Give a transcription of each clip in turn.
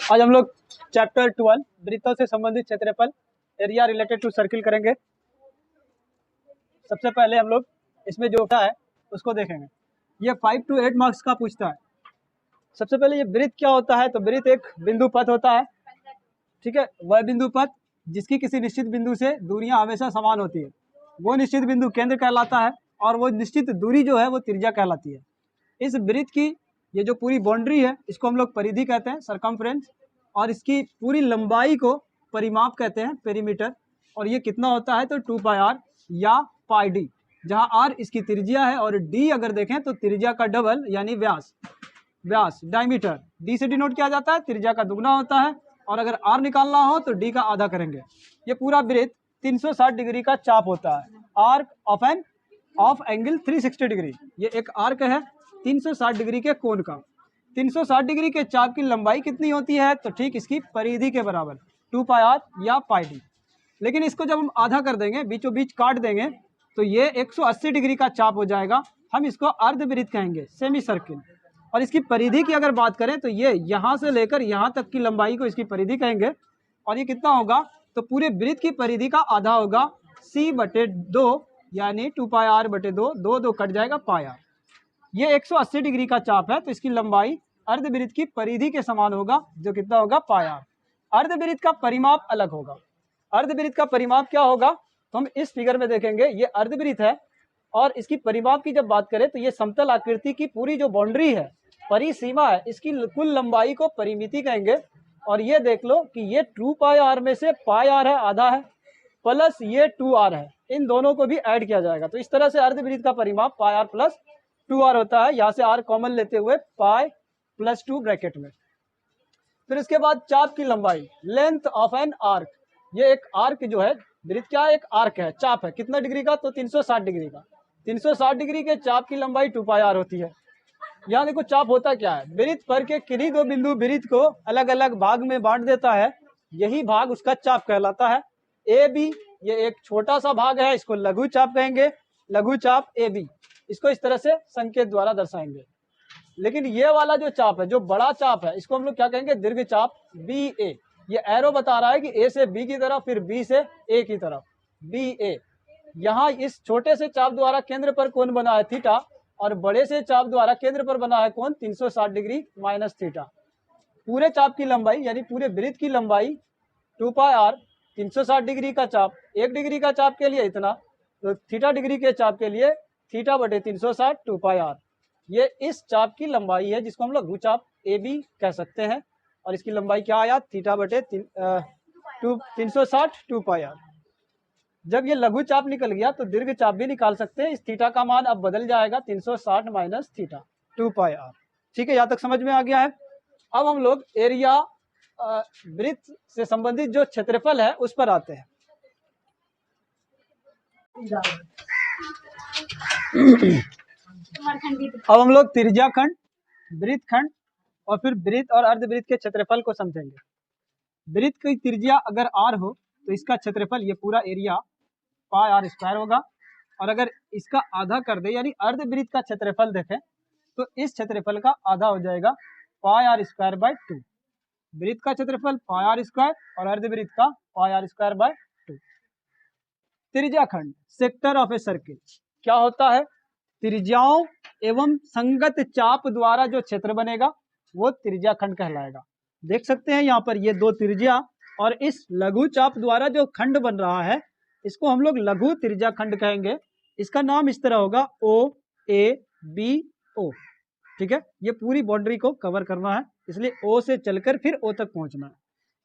आज हम लोग चैप्टर 12 वृत्तों से संबंधित क्षेत्रफल एरिया रिलेटेड टू सर्किल करेंगे। सबसे पहले हम लोग इसमें जो होता है उसको देखेंगे। ये 5 to 8 मार्क्स का पूछता है। सबसे पहले ये वृत्त क्या होता है, तो वृत्त एक बिंदु पथ होता है, ठीक है। वह बिंदु पथ जिसकी किसी निश्चित बिंदु से दूरियां हमेशा समान होती है, वो निश्चित बिंदु केंद्र कहलाता है और वो निश्चित दूरी जो है वो त्रिज्या कहलाती है। इस वृत्त की ये जो पूरी बाउंड्री है इसको हम लोग परिधि कहते हैं, सरकमफ्रेंस, और इसकी पूरी लंबाई को परिमाप कहते हैं, पेरीमीटर। और ये कितना होता है, तो 2πr या πd, जहाँ r इसकी त्रिज्या है और d अगर देखें तो त्रिज्या का डबल यानी व्यास डायमीटर, d से डिनोट किया जाता है, त्रिज्या का दुगना होता है। और अगर r निकालना हो तो d का आधा करेंगे। ये पूरा वृत्त 360 डिग्री का चाप होता है, आर्क ऑफ एंगल 360 डिग्री। ये एक आर्क है 360 डिग्री के कोण का। 360 डिग्री के चाप की लंबाई कितनी होती है, तो ठीक इसकी परिधि के बराबर 2πr या πd। लेकिन इसको जब हम आधा कर देंगे, बीचों बीच काट देंगे, तो ये 180 डिग्री का चाप हो जाएगा। हम इसको अर्धवृत्त कहेंगे, सेमी सर्किल। और इसकी परिधि की अगर बात करें तो ये यहाँ से लेकर यहाँ तक की लंबाई को इसकी परिधि कहेंगे। और ये कितना होगा, तो पूरे वृत्त की परिधि का आधा होगा c/2 यानी 2πr/2, 2 कट जाएगा πr। ये 180 डिग्री का चाप है, तो इसकी लंबाई अर्धवृत्त की परिधि के समान होगा, जो कितना होगा πr। अर्धवृत्त का परिमाप अलग होगा। अर्धवृत्त का परिमाप क्या होगा, तो हम इस फिगर में देखेंगे। ये अर्धवृत्त है और इसकी परिमाप की जब बात करें तो ये समतल आकृति की पूरी जो बाउंड्री है, परिसीमा है, इसकी कुल लंबाई को परिमिति कहेंगे। और ये देख लो कि ये 2πr में से πr है, आधा है, प्लस ये 2r है, इन दोनों को भी ऐड किया जाएगा। तो इस तरह से अर्धवृत्त का परिमाप πr प्लस 2r होता है। यहाँ से r कॉमन लेते हुए पाई प्लस 2 ब्रैकेट में। फिर इसके बाद चाप की लंबाई, लेंथ ऑफ एन आर्क। ये एक आर्क जो है, वृत्त क्या है, एक आर्क है, चाप है, कितना डिग्री का, तो 360 डिग्री का। 360 डिग्री के चाप की लंबाई 2πr होती है। यहाँ देखो चाप होता क्या है, वृत्त पर के किन्हीं दो बिंदु वृत्त को अलग अलग भाग में बांट देता है, यही भाग उसका चाप कहलाता है। ए बी, ये एक छोटा सा भाग है, इसको लघु चाप कहेंगे, लघु चाप ए बी। इसको इस तरह से संकेत द्वारा दर्शाएंगे। लेकिन ये वाला जो चाप है, जो बड़ा चाप है, इसको हम लोग क्या कहेंगे, दीर्घ चाप बी ए। ये एरो बता रहा है कि ए से बी की तरफ, फिर बी से ए की तरफ, बी ए। यहाँ इस छोटे से चाप द्वारा केंद्र पर कोण बना है थीटा, और बड़े से चाप द्वारा केंद्र पर बना है कोण 360 डिग्री माइनस थीटा। पूरे चाप की लंबाई यानी पूरे वृत्त की लंबाई 2πr, 360 डिग्री का चाप, 1 डिग्री का चाप के लिए इतना, तो थीटा डिग्री के चाप के लिए θ/360 2πr। ये इस चाप की लंबाई है जिसको हम लोग लघु चाप ए बी कह सकते हैं। और इसकी लंबाई क्या आया, θ/360 2πr। जब ये लघु चाप निकल गया तो दीर्घ चाप भी निकाल सकते हैं। इस थीटा का मान अब बदल जाएगा 360 माइनस थीटा 2πr। ठीक है, यहाँ तक समझ में आ गया है। अब हम लोग एरिया वृत्त से संबंधित जो क्षेत्रफल है उस पर आते हैं। अब हम लोग त्रिज्या खंड, वृत्त खंड और फिर वृत्त और अर्धवृत्त के क्षेत्रफल को समझेंगे। वृत्त की त्रिज्या अगर r हो तो इसका क्षेत्रफल, ये पूरा एरिया πr² होगा। और अगर इसका आधा कर दे यानी अर्धवृत्त का क्षेत्रफल देखें तो इस क्षेत्रफल का आधा हो जाएगा πr²/2। वृत्त का क्षेत्रफल πr² और अर्धवृत्त का πr²/2। त्रिज्या खंड, सेक्टर ऑफ ए सर्किल, क्या होता है, त्रिज्याओं एवं संगत चाप द्वारा जो क्षेत्र बनेगा वो त्रिज्या खंड कहलाएगा। देख सकते हैं यहाँ पर ये दो त्रिज्या और इस लघु चाप द्वारा जो खंड बन रहा है इसको हम लोग लघु त्रिज्या खंड कहेंगे। इसका नाम इस तरह होगा OABO। ठीक है, ये पूरी बाउंड्री को कवर करना है, इसलिए O से चलकर फिर O तक पहुंचना है,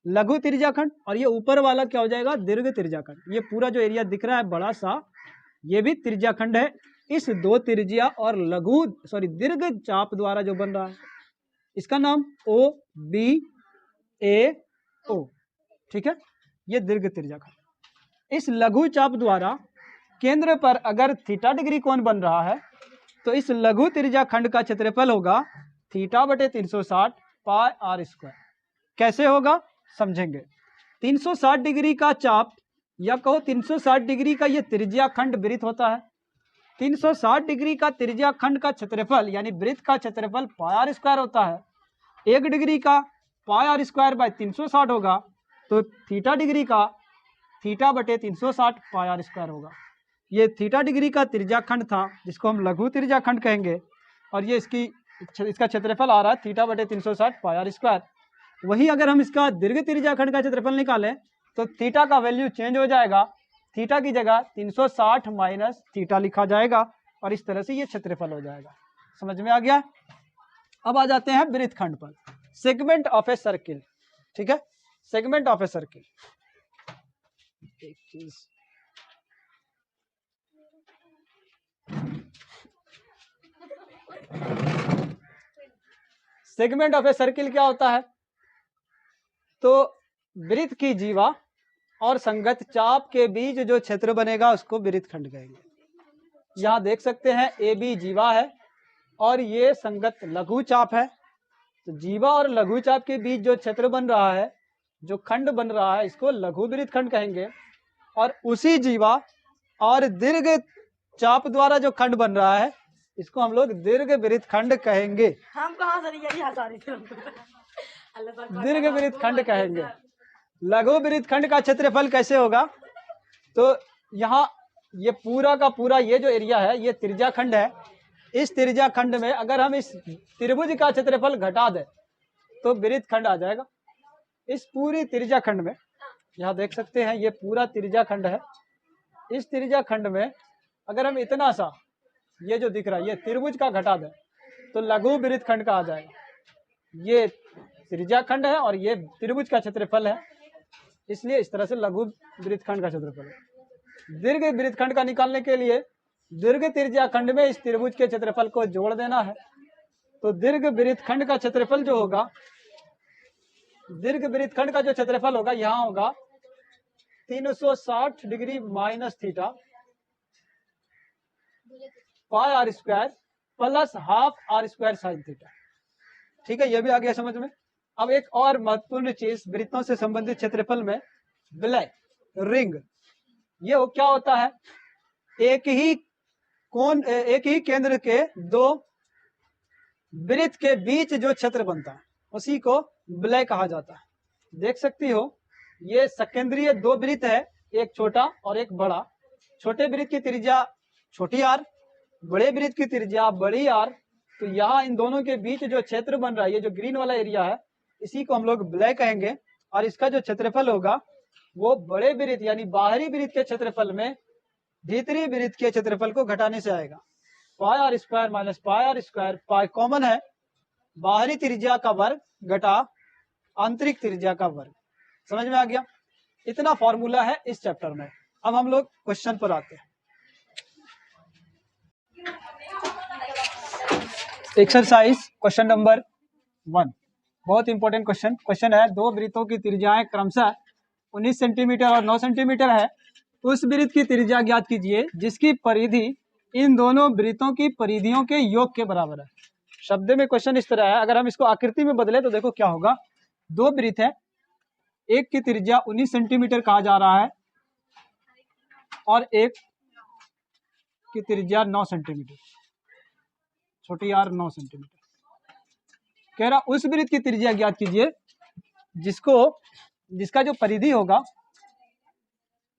लघु त्रिज्या खंड। और ये ऊपर वाला क्या हो जाएगा, दीर्घ त्रिज्या खंड। ये पूरा जो एरिया दिख रहा है बड़ा सा, ये भी त्रिज्या खंड है। इस दो त्रिज्या और दीर्घ चाप द्वारा जो बन रहा है इसका नाम OBAO। ठीक है, ये दीर्घ त्रिज्या खंड। इस लघु चाप द्वारा केंद्र पर अगर थीटा डिग्री कोण बन रहा है तो इस लघु त्रिज्या खंड का क्षेत्रफल होगा θ/360 πr²। कैसे होगा समझेंगे। 360 डिग्री का चाप या कहो 360 डिग्री का ये त्रिज्या खंड वृत्त होता है। 360 डिग्री का त्रिज्या खंड का क्षेत्रफल यानी वृत्त का क्षेत्रफल πr² होता है। 1 डिग्री का पाई आर स्क्वायर बाय 360 होगा, तो थीटा डिग्री का थीटा बटे 360 पाई आर स्क्वायर होगा। ये थीटा डिग्री का त्रिज्याखंड था जिसको हम लघु त्रिज्याखंड कहेंगे, और ये इसका क्षेत्रफल आ रहा है थीटा बटे 360 पाई आर स्क्वायर। वही अगर हम इसका दीर्घ त्रिज्याखंड का क्षेत्रफल निकालें तो थीटा का वैल्यू चेंज हो जाएगा, थीटा की जगह 360 माइनस थीटा लिखा जाएगा और इस तरह से ये क्षेत्रफल हो जाएगा। समझ में आ गया? अब आ जाते हैं वृत्तखंड पर, सेगमेंट ऑफ ए सर्किल। ठीक है, सेगमेंट ऑफ ए सर्किल। एक चीज सेगमेंट ऑफ ए सर्किल क्या होता है? तो वृत्त की जीवा और संगत चाप के बीच जो क्षेत्र बनेगा उसको वृत्तखंड कहेंगे। यहाँ देख सकते हैं ए बी जीवा है और ये संगत लघु चाप है। तो जीवा और लघु चाप के बीच जो क्षेत्र बन रहा है, जो खंड बन रहा है, इसको लघु वृत्तखंड कहेंगे। और उसी जीवा और दीर्घ चाप द्वारा जो खंड बन रहा है इसको हम लोग दीर्घ वृत्तखंड कहेंगे। हम कहाँ से दीर्घ वृत्तखंड कहेंगे। लघु वृत्तखंड का क्षेत्रफल कैसे होगा? तो यहाँ ये पूरा का पूरा ये जो एरिया है ये त्रिज्याखंड है। इस त्रिज्याखंड में अगर हम इस त्रिभुज का क्षेत्रफल घटा दें तो वृत्तखंड आ जाएगा। इस पूरी त्रिज्याखंड में, यहाँ देख सकते हैं ये पूरा त्रिज्याखंड है। इस त्रिज्याखंड में अगर हम इतना सा ये जो दिख रहा है ये त्रिभुज का घटा दें तो लघु वृत्तखंड का आ जाएगा। ये त्रिज्याखंड है और ये त्रिभुज का क्षेत्रफल है, इसलिए इस तरह से लघु वृत्तखंड का क्षेत्रफल है। दीर्घ वृत्तखंड का निकालने के लिए दीर्घ त्रिज्याखंड में इस त्रिभुज के क्षेत्रफल को जोड़ देना है। तो दीर्घ वृत्तखंड का क्षेत्रफल जो होगा, दीर्घ वृत्तखंड का जो क्षेत्रफल होगा यहाँ होगा 360 degree minus theta pi R square plus half R square sine theta. ठीक है, ये भी आ गया समझ में। अब एक और महत्वपूर्ण चीज वृत्तों से संबंधित क्षेत्रफल में विलय रिंग, ये वो क्या होता है? एक ही केंद्र के दो वृत्त के बीच जो क्षेत्र बनता है उसी को विलय कहा जाता है। देख सकती हो ये सकेंद्रीय दो वृत्त है, एक छोटा और एक बड़ा। छोटे वृत्त की त्रिज्या छोटी आर, बड़े वृत्त की त्रिज्या बड़ी आर। तो यहाँ इन दोनों के बीच जो क्षेत्र बन रहा है, ये जो ग्रीन वाला एरिया है, इसी को हम लोग विलय कहेंगे। और इसका जो क्षेत्रफल होगा वो बड़े वृत्त यानी बाहरी वृत्त के क्षेत्रफल में भीतरी वृत्त के क्षेत्रफल को घटाने से आएगा। Pi R square minus pi R square, pi common है, बाहरी त्रिज्या का वर्ग घटा आंतरिक त्रिज्या का वर्ग। समझ में आ गया? इतना फॉर्मूला है इस चैप्टर में। अब हम लोग क्वेश्चन पर आते हैं। एक्सरसाइज क्वेश्चन नंबर 1, बहुत इंपॉर्टेंट क्वेश्चन है। दो वृत्तों की त्रिज्याएं क्रमशः 19 सेंटीमीटर और 9 सेंटीमीटर है। उस वृत्त की त्रिज्या ज्ञात कीजिए जिसकी परिधि इन दोनों वृत्तों की परिधियों के योग के बराबर है। शब्द में क्वेश्चन इस तरह है, अगर हम इसको आकृति में बदले तो देखो क्या होगा। दो वृत्त है, एक की त्रिज्या 19 सेंटीमीटर कहा जा रहा है और एक की त्रिज्या 9 सेंटीमीटर, छोटी आर 9 सेंटीमीटर। कह रहा उस वृत्त की त्रिज्या ज्ञात कीजिए जिसका जो परिधि होगा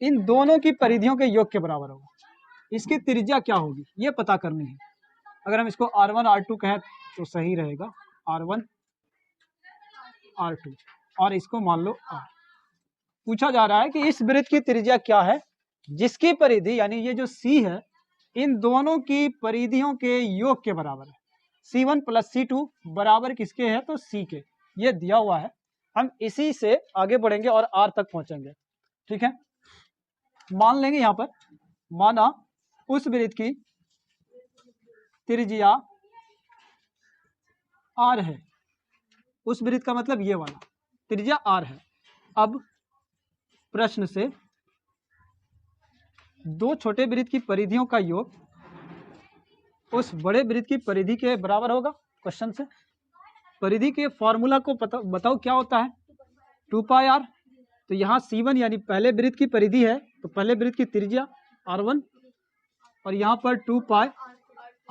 इन दोनों की परिधियों के योग के बराबर होगा। इसकी त्रिज्या क्या होगी ये पता करनी है। अगर हम इसको R1 R2 कहें तो सही रहेगा, R1 R2, और इसको मान लो R। पूछा जा रहा है कि इस वृत्त की त्रिज्या क्या है जिसकी परिधि यानी ये जो C है इन दोनों की परिधियों के योग के बराबर है। C1 प्लस C2 बराबर किसके है? तो C के। ये दिया हुआ है, हम इसी से आगे बढ़ेंगे और R तक पहुंचेंगे। ठीक है, मान लेंगे यहाँ पर, माना उस वृत्त की त्रिज्या R है। उस वृत्त का मतलब ये वाला त्रिज्या R है। अब प्रश्न से दो छोटे वृत्त की परिधियों का योग उस बड़े वृत्त की परिधि के बराबर होगा। क्वेश्चन से परिधि के फॉर्मूला को बताओ क्या होता है? 2 पाई आर। तो यहाँ C1 यानी पहले वृत्त की परिधि है तो पहले वृत्त की त्रिज्या R1 और यहाँ पर 2 पाई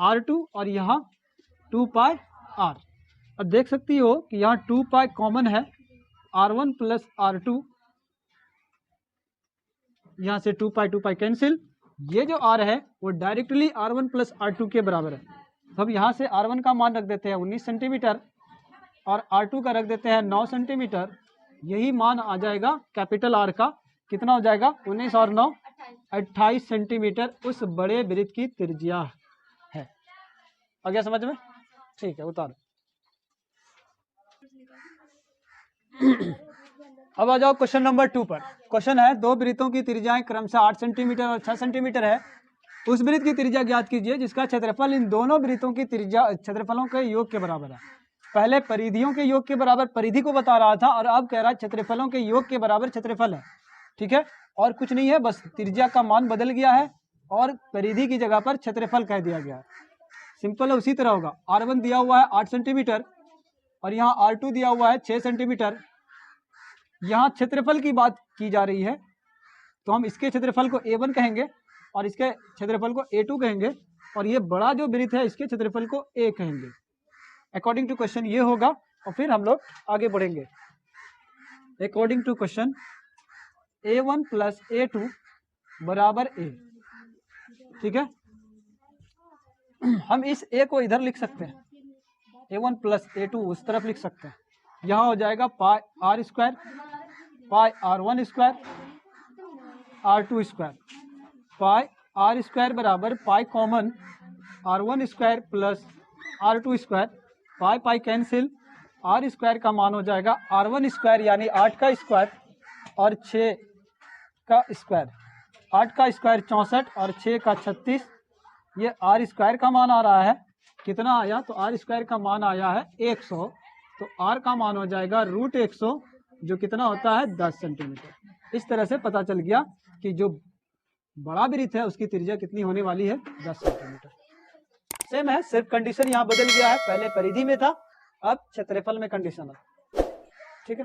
R2 और यहाँ 2 पाई R। अब देख सकती हो कि यहाँ 2 पाई कॉमन है, R1 प्लस R2, यहाँ से 2 पाई कैंसिल। ये जो R है वो डायरेक्टली R1 प्लस R2 के बराबर है। तो अब यहाँ से R1 का मान रख देते हैं 19 सेंटीमीटर और R2 का रख देते हैं 9 सेंटीमीटर। यही मान आ जाएगा कैपिटल R का, कितना हो जाएगा 19 और 9 28 सेंटीमीटर उस बड़े वृत्त की त्रिज्या है। आ गया समझ में? ठीक है, उतारो। अब आ जाओ क्वेश्चन नंबर 2 पर। क्वेश्चन है दो वृत्तों की त्रिज्याएं क्रमशः 8 सेंटीमीटर और 6 सेंटीमीटर है। उस वृत्त की त्रिज्या ज्ञात कीजिए जिसका क्षेत्रफल इन दोनों वृत्तों की त्रिज्या क्षेत्रफलों के योग के बराबर है। पहले परिधियों के योग के बराबर परिधि को बता रहा था और अब कह रहा है क्षेत्रफलों के योग के बराबर क्षेत्रफल है। ठीक है, और कुछ नहीं है, बस त्रिज्या का मान बदल गया है और परिधि की जगह पर क्षेत्रफल कह दिया गया है। सिंपल है, उसी तरह होगा। R1 दिया हुआ है 8 सेंटीमीटर और यहाँ R2 दिया हुआ है 6 सेंटीमीटर। यहाँ क्षेत्रफल की बात की जा रही है तो हम इसके क्षेत्रफल को A1 कहेंगे और इसके क्षेत्रफल को A2 कहेंगे और ये बड़ा जो वृत्त है इसके क्षेत्रफल को A कहेंगे। अकॉर्डिंग टू क्वेश्चन ये होगा और फिर हम लोग आगे बढ़ेंगे। According to question A1 plus A2 बराबर A। ठीक है, हम इस A को इधर लिख सकते हैं, A1 प्लस A2 उस तरफ लिख सकते हैं। यहाँ हो जाएगा pi R square, pi R1 square, R2 square, pi R square बराबर pi common R1 square plus R2 square, pi pi cancel, R square का मान हो जाएगा R1 स्क्वायर यानी 8 का स्क्वायर और 6 का स्क्वायर। 8 का स्क्वायर 64 और 6 का 36। ये R स्क्वायर का मान आ रहा है, कितना आया? तो R स्क्वायर का मान आया है 100, तो R का मान हो जाएगा √100 जो कितना होता है 10 सेंटीमीटर। इस तरह से पता चल गया कि जो बड़ा वृत्त है उसकी त्रिज्या कितनी होने वाली है 10 सेंटीमीटर। सेम है, सिर्फ कंडीशन यहाँ बदल गया है, पहले परिधि में था अब क्षेत्रफल में कंडीशन है। ठीक है।